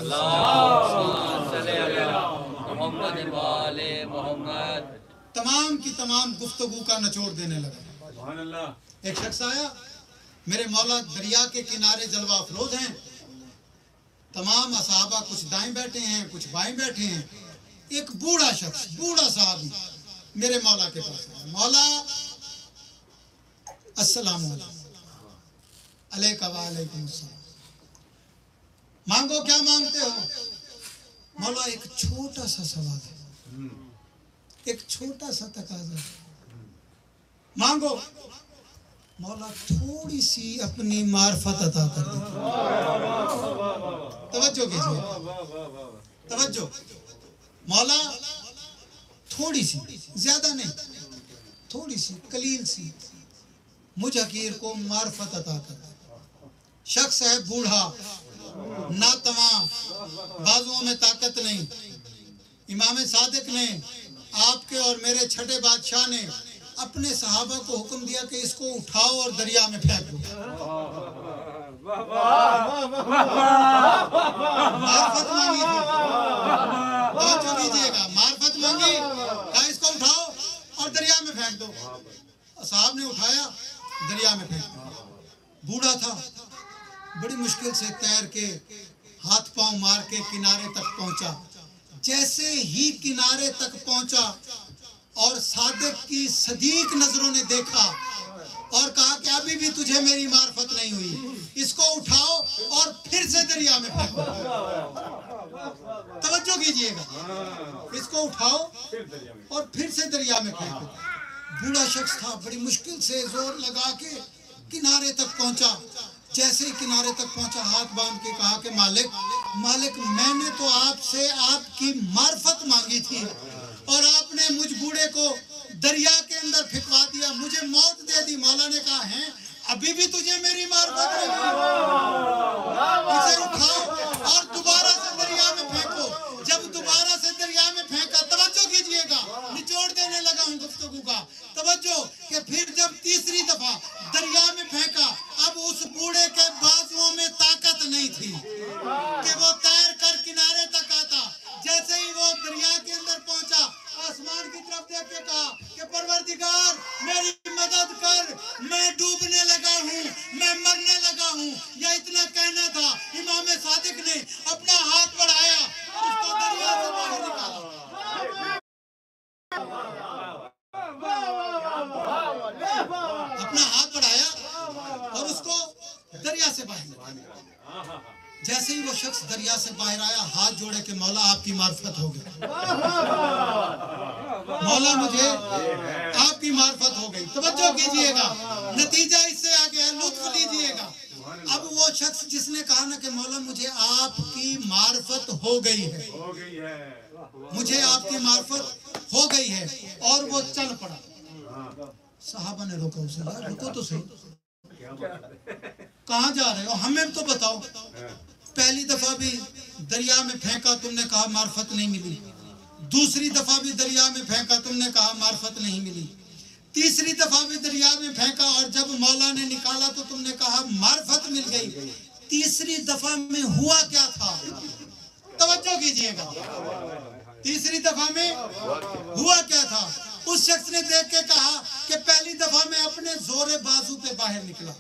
तमाम की तमाम गुफ्तगू का निचोड़ देने लगा। एक शख्स आया, मेरे मौला दरिया के किनारे जलवा अफरोज हैं, तमाम असहाबा कुछ दाएं बैठे हैं कुछ बाएं बैठे हैं। एक बूढ़ा शख्स, बूढ़ा साहबी मेरे मौला के पास है। मौला अस्सलाम वालेकुम अस्सलाम, मांगो क्या मांगते हो? मौला एक छोटा सा सवाल है, एक छोटा सा तकाजा, मांगो। मौला थोड़ी सी अपनी मार्फत अता कर दे। तवज्जो कीजिए, तवज्जो। मौला थोड़ी सी, ज्यादा नहीं, थोड़ी सी कलील सी मुझ हकीर को मार्फत अता कर दे। शख्स है बूढ़ा, नातवा, बाजुओं में ताकत नहीं। इमाम सादिक ने, आपके और मेरे छठे बादशाह ने अपने सहाबा को हुक्म दिया कि इसको उठाओ और दरिया में फेंक दो। मार्फत मांगी थी, बात लीजिएगा, मार्फत मांगी, कहा इसको उठाओ और दरिया में फेंक दो। साहब ने उठाया, दरिया में फेंक दिया। बूढ़ा था, बड़ी मुश्किल से तैर के हाथ पांव मार के किनारे तक पहुंचा। जैसे ही किनारे तक पहुंचा और सादिक की सदीक नजरों ने देखा और कहा कि अभी भी तुझे मेरी मार्फत नहीं हुई, इसको उठाओ और फिर से दरिया में फेंको। तवज्जो कीजिएगा, इसको उठाओ और फिर से दरिया में फेंको। बूढ़ा शख्स था, बड़ी मुश्किल से जोर लगा के किनारे तक पहुंचा। जैसे ही किनारे तक पहुंचा, हाथ बांध के कहा कि मालिक, मैंने तो आपसे आपकी मार्फत मांगी थी और आपने मुझ बूढ़े को दरिया के अंदर फिकवा दिया, मुझे मौत दे दी। मौला ने कहा है अभी भी तुझे मेरी मार्फत नहीं, इसे उठाओ और दोबारा से दरिया में फेंको। जब दोबारा से दरिया में फेंका, तवज्जो कीजिएगा, निचोड़ देने लगा हूं गुफ्तगू का, तवज्जो, कि फिर जब तीसरी दफा दरिया में फेंका, अब उस बूढ़े के बाजुओं में ताकत नहीं थी कि वो तैर कर किनारे तक आता। जैसे ही वो दरिया के अंदर पहुंचा, आसमान की तरफ देख के कहा कि परवरदिगार मेरी मदद कर, मैं डूबने लगा हूँ, मैं मरने लगा हूँ। यह इतना कहना था, इमाम सादिक ने अपना हाथ बढ़ाया, उसको दरिया से बाहर निकाला। अपना हाथ बढ़ाया और उसको दरिया से बाहर निकाला। जैसे ही वो शख्स दरिया से बाहर आया, हाथ जोड़े के मौला आपकी मार्फत हो गई, मौला मुझे आपकी मार्फत हो गई। तवज्जो कीजिएगा, नतीजा इससे आगे है, लुत्फ लीजिएगा। अब वो शख्स जिसने कहा ना कि मौला मुझे आपकी मार्फत हो गई है, मुझे आपकी मार्फत हो गई है, और वो चल पड़ा। साहबा ने रोका उसे, यार रुको तो सही, कहाँ जा रहे हो, हमें तो बताओ। पहली दफा भी दरिया में फेंका, तुमने कहा मार्फत नहीं मिली। दूसरी दफा भी दरिया में फेंका, तुमने कहा मार्फत नहीं मिली। तीसरी दफा भी दरिया में फेंका और जब मौला ने निकाला तो तुमने कहा मार्फत मिल गई। तीसरी दफा में हुआ क्या था, तवज्जो कीजिएगा, तीसरी दफा में हुआ क्या था। उस शख्स ने देख के कहा कि पहली दफा मैं अपने जोरे बाजू पे बाहर निकला,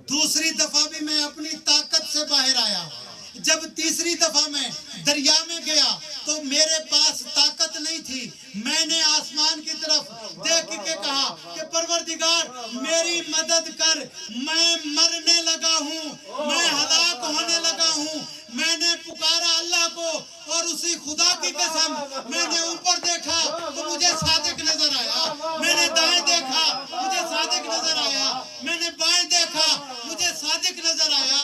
दूसरी दफा भी मैं अपनी ताकत से बाहर आया, जब तीसरी दफा मैं दरिया में गया तो मेरे पास ताकत नहीं थी। मैंने आसमान की तरफ देख के कहा कि परवरदिगार मेरी मदद कर, मैं मरने लगा हूँ, मैं हलाक होने लगा हूँ। मैंने पुकारा अल्लाह को और उसी खुदा की कसम, मैंने ऊपर देखा तो मुझे सादिक नजर आया, मैंने दाएं देखा मुझे सादिक नजर आया, मैंने बाएं देखा मुझे सादिक नजर आया,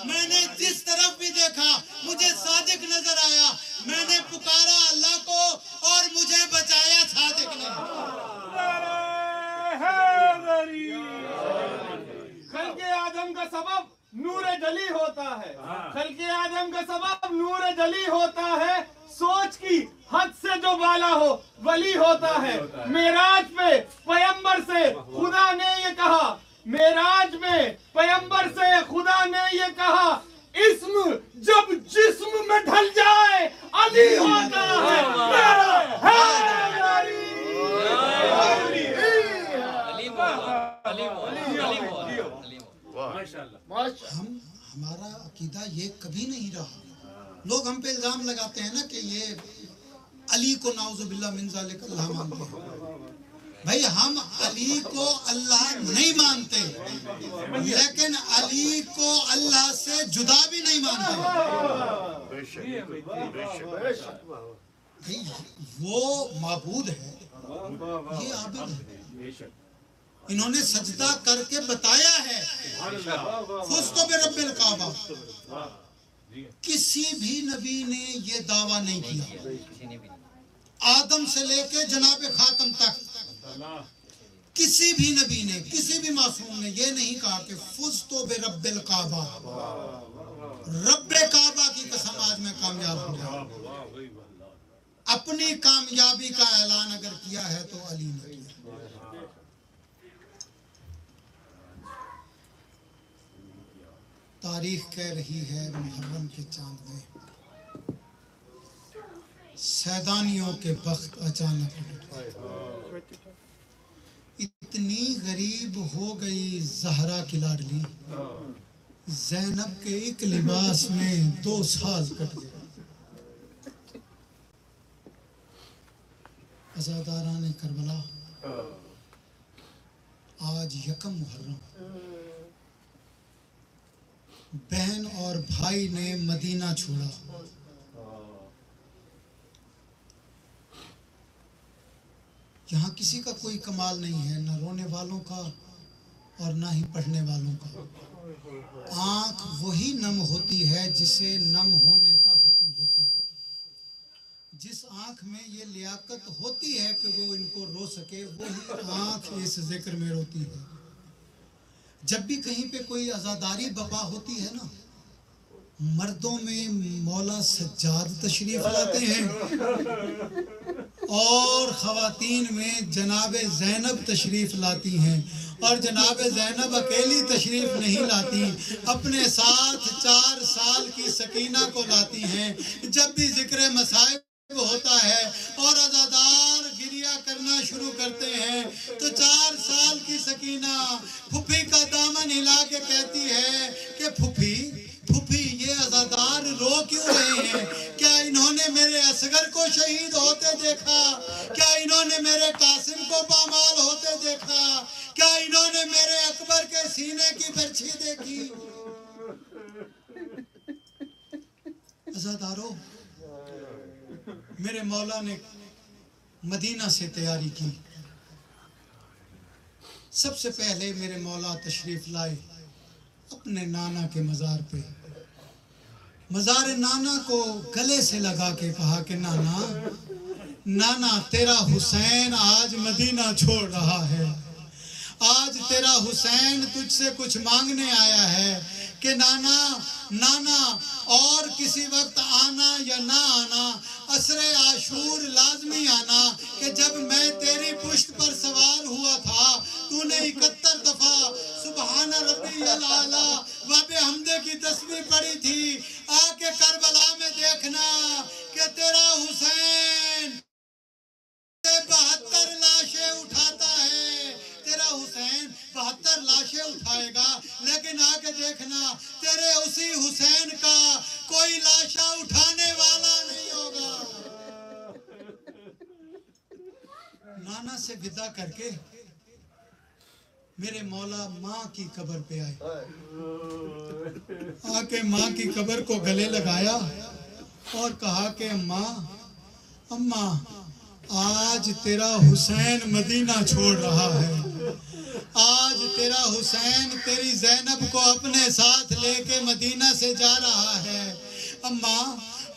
मैंने जिस तरफ भी देखा मुझे सादिक नजर आया। मैंने पुकारा अल्लाह को और मुझे बचाया सादिक ने। खल्के आदम का सबब नूरे जली होता है, खल्के आदम का सबब नूरे जली होता है। सोच की हद से जो बाला हो वली होता है। मेराज पे पैगंबर से खुदा ने ये कहा, मेराज में पैगंबर से खुदा ने ये कहा, इस्म जब जिस्म में ढल जाए अली होता है। हमारा अकीदा ये कभी नहीं रहा। लोग हम पे इल्जाम लगाते हैं ना कि ये अली को नाउजुबिल्लाह मिन ज़ालिक अल्लाह मानते हैं। भाई हम अली को अल्लाह नहीं मानते, लेकिन अली को अल्लाह से जुदा भी नहीं मानते। भाई वो माबूद है, ये आबिद है, इन्होंने सजदा करके बताया है। फुस्तु बिरब्बिल काबा, किसी भी नबी ने ये दावा नहीं किया, आदम से लेके जनाब खातम तक किसी भी नबी ने, किसी भी मासूम ने ये नहीं कहा कि फुज़्तु बिरब्बिल काबा, रब्बे काबा की कसम आज मैं कामयाब हो गया। अपनी कामयाबी का ऐलान अगर किया है तो अली ने किया। तारीख कह रही है मुहर्रम के चांद में सैदानियों के बख्त अचानक उलट गए। غریب ہو گئی زہرا کی لاڈلی، زینب کے ایک لباس میں 2 ساز کٹ گئے۔ عزاداران کربلا، آج یکم محرم، بہن اور بھائی نے مدینہ چھوڑا۔ یہاں کسی کا کوئی کمال نہیں ہے، نہ رونے والوں کا اور نہ ہی پڑھنے والوں کا۔ آنکھ وہی نم ہوتی ہے جسے نم ہونے کا حکم ہوتا ہے۔ جس آنکھ میں یہ لیاقت ہوتی ہے کہ وہ ان کو رو سکے، وہی آنکھ اس ذکر میں روتی ہے۔ جب بھی کہیں پہ کوئی عزاداری بپا ہوتی ہے نا، مردوں میں مولا سجاد تشریف لاتے ہیں اور خواتین میں جناب زینب تشریف لاتی ہیں، اور جناب زینب اکیلی تشریف نہیں لاتی، اپنے ساتھ 4 سال کی سکینہ کو لاتی ہیں۔ جب بھی ذکر مصائب ہوتا ہے اور عزادار گریہ کرنا شروع کرتے ہیں تو 4 سال کی سکینہ پھپھی کا دامن ہلا کے کہتی ہے کہ پھپھی یہ عزادار رو کیوں رہے ہیں؟ کیا انہوں نے میرے اصغر کو شہید ہوتے دیکھا؟ کیا انہوں نے میرے قاسم کو پامال ہوتے دیکھا؟ کیا انہوں نے میرے اکبر کے سینے کی برچھی دیکھی؟ عزادارو، میرے مولا نے مدینہ سے تیاری کی۔ سب سے پہلے میرے مولا تشریف لائے اپنے نانا کے مزار پہ۔ مزار نانا کو گلے سے لگا کے کہا کہ نانا تیرا حسین آج مدینہ چھوڑ رہا ہے، آج تیرا حسین تجھ سے کچھ مانگنے آیا ہے کہ نانا اور کسی وقت آنا یا نہ آنا، عصر عاشور لازمی آنا کہ جب میں تیری پشت پر سوار ہوا تھا تو نے 71 دفعہ سبحان ربی العالی و بحمدہ کی تسبیح پڑھی تھی۔ آ کے کربلا میں دیکھنا کہ تیرا حسین 72 لاشیں اٹھاتا ہے، تیرا حسین 72 لاشیں اٹھائے گا، لیکن آ کے دیکھنا تیرے اسی حسین کا کوئی لاشا اٹھانے والا نہیں ہوگا۔ نانا سے ودا کر کے میرے مولا ماں کی قبر پہ آئے، آ کے ماں کی قبر کو گلے لگایا اور کہا کہ اماں آج تیرا حسین مدینہ چھوڑ رہا ہے، آج تیرا حسین تیری زینب کو اپنے ساتھ لے کے مدینہ سے جا رہا ہے۔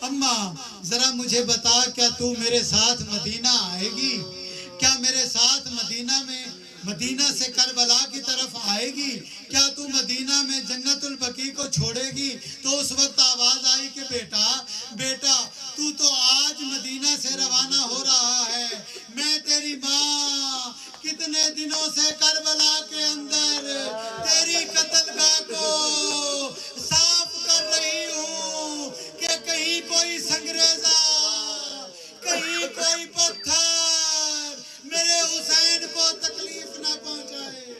اماں ذرا مجھے بتا، کیا تو میرے ساتھ مدینہ آئے گی؟ کیا میرے ساتھ مدینہ سے کربلا کی طرف آئے گی؟ کیا تو مدینہ میں جنت البقیع کو چھوڑے گی؟ تو اس وقت آواز آئی کہ بیٹا تو تو آج مدینہ سے روانہ ہو رہا ہے، میں تیری ماں کتنے دنوں سے کربلا کے اندر تیری قتل گاہ کو صاف کر رہی ہوں کہ کہیں کوئی سنگریزہ، کہیں کوئی پتھر میرے حسین کو تکلیف نہ پہنچائے۔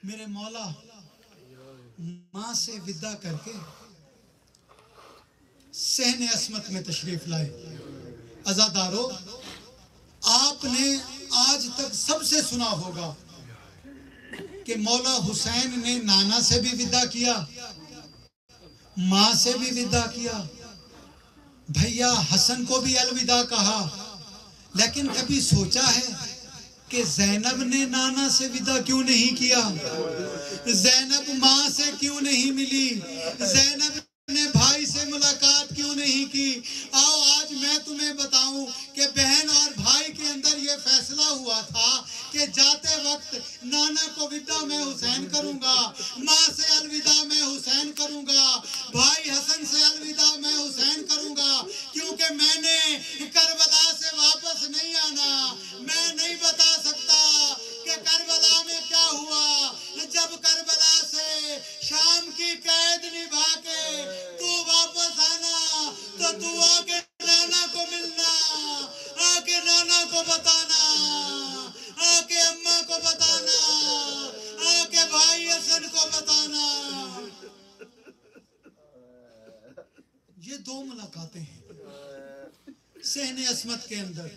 میرے مولا ماں سے ودا کر کے صحن عصمت میں تشریف لائے۔ عزادارو، آپ نے آج تک سب سے سنا ہوگا کہ مولا حسین نے نانا سے بھی ودا کیا، ماں سے بھی ودا کیا، بھیا حسن کو بھی الوداع کہا، لیکن کبھی سوچا ہے کہ زینب نے نانا سے ودا کیوں نہیں کیا؟ زینب ماں سے کیوں نہیں ملی؟ زینب نے بھائی سے ملاقات کیوں نہیں کی؟ آؤ آج میں تمہیں بتاؤں کہ بہن اور بھائی کے اندر یہ فیصلہ ہوا تھا کہ جاتے وقت نانا کو ودا میں حسین کروں گا، ماں سے الوداع میں حسین کروں گا، بھائی حسن سے الوداع میں حسین کروں گا، کیونکہ میں نے کربلا سے واپس نہیں آنا۔ میں نہیں بتا سکتا کہ کربلا میں کیا ہوا۔ جب کربلا سے شام کی قید نبھا کے تو واپس آنا تو تو آ کے نانا کو ملنا، آ کے نانا کو بتانا، آ کے हसन को बताना। ये दो मुलाकातें हैं सहने अस्मत के अंदर।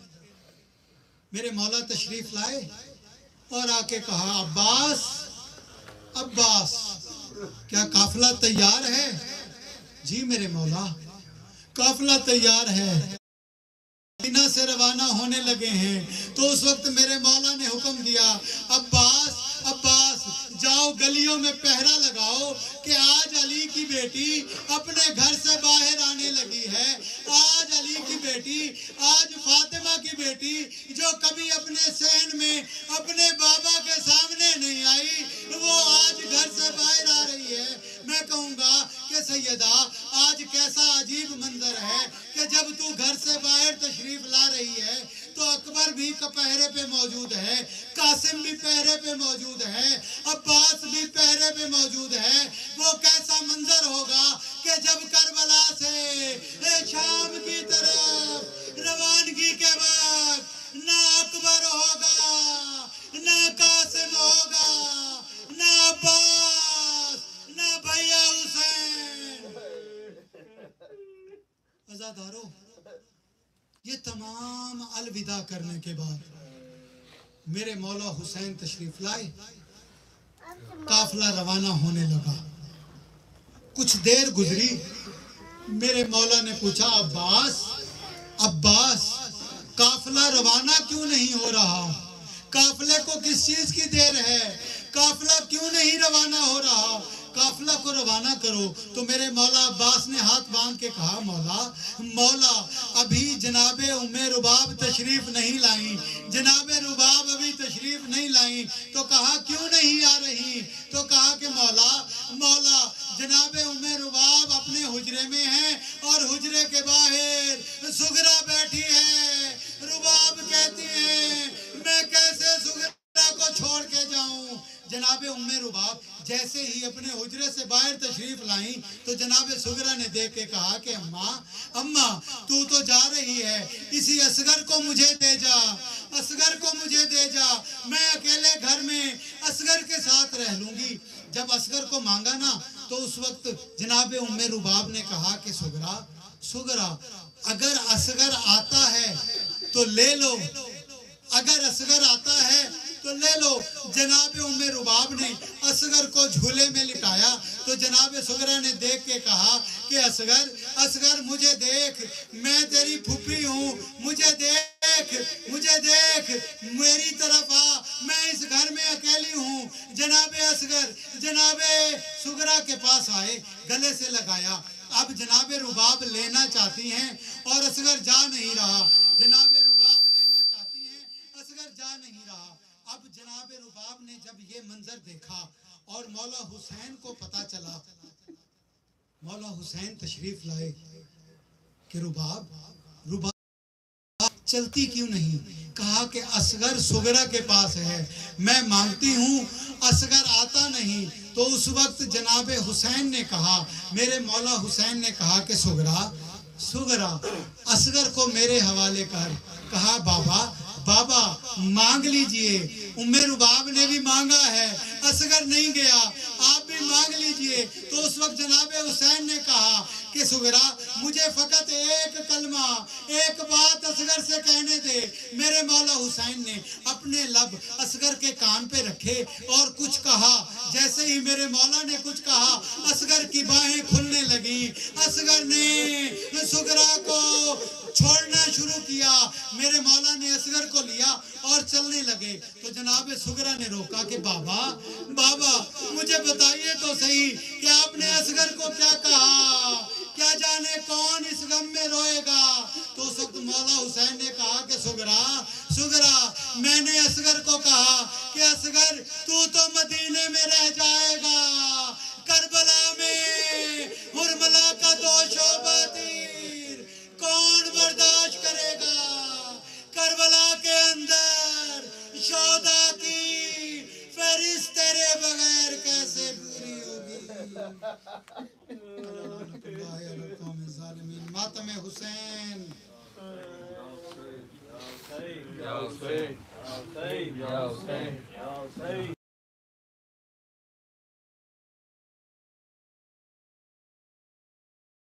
मेरे मौला तशरीफ लाए और आके कहा, अब्बास अब्बास क्या काफिला तैयार है? जी मेरे मौला काफिला तैयार है, मदीना से रवाना होने लगे हैं। तो उस वक्त मेरे मौला ने हुक्म दिया, अब्बास अब्बास जाओ गलियों में पहरा लगाओ कि आज अली की बेटी अपने घर से बाहर आने लगी है। आज अली की बेटी, आज फातिमा की बेटी जो कभी अपने सहन में अपने बाबा के सामने नहीं आई, वो आज घर से बाहर आ रही है। मैं कहूँगा कि सैयदा आज कैसा अजीब मंजर है कि जब तू घर से बाहर तशरीफ ला रही है तो अकबर भी पहरे पे मौजूद है, कासिम भी पहरे पे मौजूद है, अब्बास भी पहरे पे मौजूद है। वो कैसा मंजर होगा कि जब करबला से शाम की तरफ रवानगी के वक्त ना अकबर होगा, ना कासिम होगा, ना अब्बास, ना भैया हुसैन। अज़ादारों, ये तमाम अलविदा करने के बाद मेरे मौला हुसैन तशरीफ लाए, काफिला रवाना होने लगा। कुछ देर गुजरी, मेरे मौला ने पूछा, अब्बास अब्बास काफिला रवाना क्यों नहीं हो रहा? काफिले को किस चीज की देर है? काफिला क्यों नहीं रवाना हो रहा? काफिला को रवाना करो। तो मेरे मौला अब्बास ने हाथ बांध के कहा, मौला अभी जनाबे उम्मे रुबाब तशरीफ नहीं लाई, जनाबे रुबाब अभी तशरीफ नहीं लाई। तो कहा क्यों नहीं आ रही? तो कहा कि मौला जनाबे उम्मे रुबाब अपने हुजरे में हैं और हुजरे के बाहर सुगरा बैठी है। रुबाब कहती है, मैं कैसे सुगरा को छोड़ के जाऊं? जनाबे उम्मे रुबाब जैसे ही अपने हुजरे से बाहर तशरीफ लाई तो जनाबे सुगरा ने देख के कहा कि अम्मा तू तो जा रही है, इसी असगर को मुझे दे जा, असगर को मुझे दे जा, मैं अकेले घर में असगर के साथ रह लूंगी। जब असगर को मांगा ना तो उस वक्त जनाबे उम्मे रुबाब ने कहा कि सुगरा अगर असगर आता है तो ले लो, अगर असगर आता है तो ले लो। जनाबे उम्मे रुबाब ने असगर को झूले में लिटाया तो जनाबे सुगरा ने देख के कहा कि असगर मुझे देख, मैं तेरी फूफी हूँ, मुझे देख मेरी तरफ आ, मैं इस घर में अकेली हूँ। जनाबे सुगरा के पास आए, गले से लगाया। अब जनाबे रुबाब लेना चाहती हैं और असगर जा नहीं रहा। जनाबे रुबाब लेना चाहती हैं, असगर जा नहीं रहा। अब जनाबे रुबाब ने जब ये मंजर देखा और मौला हुसैन को पता चला, मौला हुसैन तशरीफ लाए कि रुबाब चलती क्यों नहीं? कहा कि असगर सुगरा के पास है, मैं मांगती हूँ, असगर आता नहीं। तो उस वक्त जनाबे हुसैन ने कहा, मेरे मौला हुसैन ने कहा कि सुगरा असगर को मेरे हवाले कर। कहा बाबा मांग लीजिए, उम्मे रुबाब ने भी मांगा है, असगर नहीं गया, आप भी मांग लीजिए। तो उस वक्त जनाबे हुसैन ने कहा कि सुगरा मुझे फकत एक कलमा, एक बात असगर से कहने दे। मेरे मौला हुसैन ने अपने लब असगर के कान पे रखे और कुछ कहा। जैसे ही मेरे मौला ने कुछ कहा, असगर की बाहें खुलने लगी, असगर ने सुगरा को छोड़ना शुरू किया। मेरे मौला ने असगर को लिया और चलने लगे तो जनाबे सुगरा ने रोका कि बाबा मुझे बताइए तो सही कि आपने असगर को क्या कहा, क्या जाने कौन इस गम में रोएगा। तो उस वक्त मौला हुसैन ने कहा कि सुगरा मैंने असगर को कहा कि असगर तू तो मदीने में रह जाएगा, करबला में हुरमला का दोशोबा तीर कौन बर्दाश्त करेगा? करबला के अंदर शोदा की फहरिस्त तेरे बगैर कैसे पूरी होगी? मातम हुसैन।